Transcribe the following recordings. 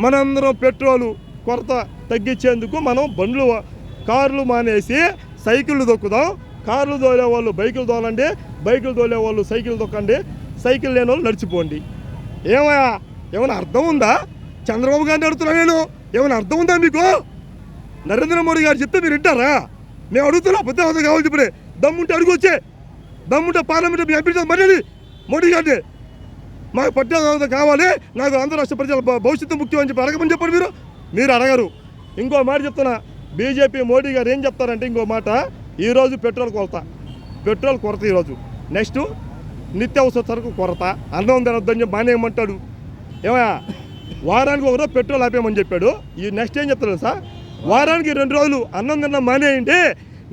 మనందరం పెట్రోలు కొరత తగ్గించేందుకు మనం బండ్లు కార్లు మానేసి సైకిళ్ళు దొక్కుదాం. కార్లు తోలే వాళ్ళు బైకులు తోలండి, బైకులు తోలే వాళ్ళు సైకిల్ దొక్కండి, సైకిల్ లేని వాళ్ళు నడిచిపోండి. ఏమైనా అర్థం ఉందా? చంద్రబాబు గారిని అడుగుతున్నా నేను, ఏమైనా అర్థం ఉందా మీకు? నరేంద్ర మోడీ గారు చెప్తే మీరు వింటారా? మేము అడుగుతున్నా పెద్ద కావాలి చెప్పే దమ్ముంటే అడుగు వచ్చే, దమ్ముంటే పార్లమెంట్ మీ ఎంపీ మర్యాది మోడీ గారిని మాకు పట్టణ కావాలి, నాకు ఆంధ్ర రాష్ట్ర ప్రజల భవిష్యత్తు ముఖ్యం అని చెప్పి అడగమని చెప్పండి. మీరు అడగరు. ఇంకో మాట చెప్తున్నా, బీజేపీ మోడీ గారు ఏం చెప్తారంటే ఇంకో మాట, ఈరోజు పెట్రోల్ కొరత ఈరోజు, నెక్స్ట్ నిత్యావసర సరుకు కొరత, అన్నం తినొద్దని చెప్పి మానేయమంటాడు. ఏమయ్యా వారానికి ఒక రోజు పెట్రోల్ ఆపేయమని చెప్పాడు. ఈ నెక్స్ట్ ఏం చెప్తాడు సార్, వారానికి 2 రోజులు అన్నం తిన్న మానేయండి.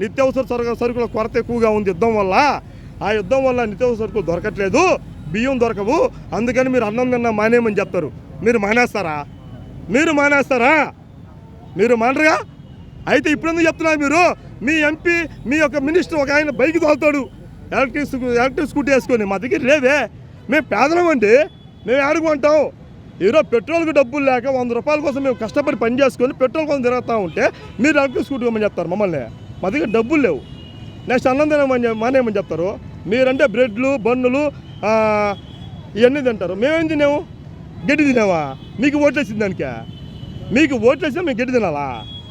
నిత్యావసర సరుకుల కొరత ఎక్కువగా ఉంది యుద్ధం వల్ల, ఆ యుద్ధం వల్ల నిత్యావసర సరుకులు దొరకట్లేదు, బియ్యం దొరకవు, అందుకని మీరు అన్నం తిన్న మానేయమని చెప్తారు. మీరు మానేస్తారా? మీరు మానరుగా? అయితే ఇప్పుడు ఎందుకు చెప్తున్నారు మీరు? మీ ఎంపీ, మీ యొక్క మినిస్టర్ ఒక ఆయన బైక్ తోలుతాడు, ఎలక్ట్రిక్ స్కూటీ వేసుకొని. మా దగ్గర లేవే, మేము పేదలం అండి, మేము ఆడుకుంటాం. ఈరోజు పెట్రోల్కి డబ్బులు లేక 100 రూపాయల కోసం మేము కష్టపడి పని చేసుకొని పెట్రోల్ కోసం తిరుగుతూ ఉంటే మీరు ఎలక్ట్రిక్ స్కూటీ ఇవ్వమని చెప్తారు మమ్మల్ని. మా దగ్గర డబ్బులు లేవు, నెక్స్ట్ అన్నం తినమని మానేయమని చెప్తారు. మీరంటే బ్రెడ్లు, బన్నులు ఇవన్నీ తింటారు. మేమేం తినాము? గడ్డి తినావా? మీకు ఓట్లేసింది దానికే, మీకు ఓట్లేసినా మేము గడ్డి తినాలా?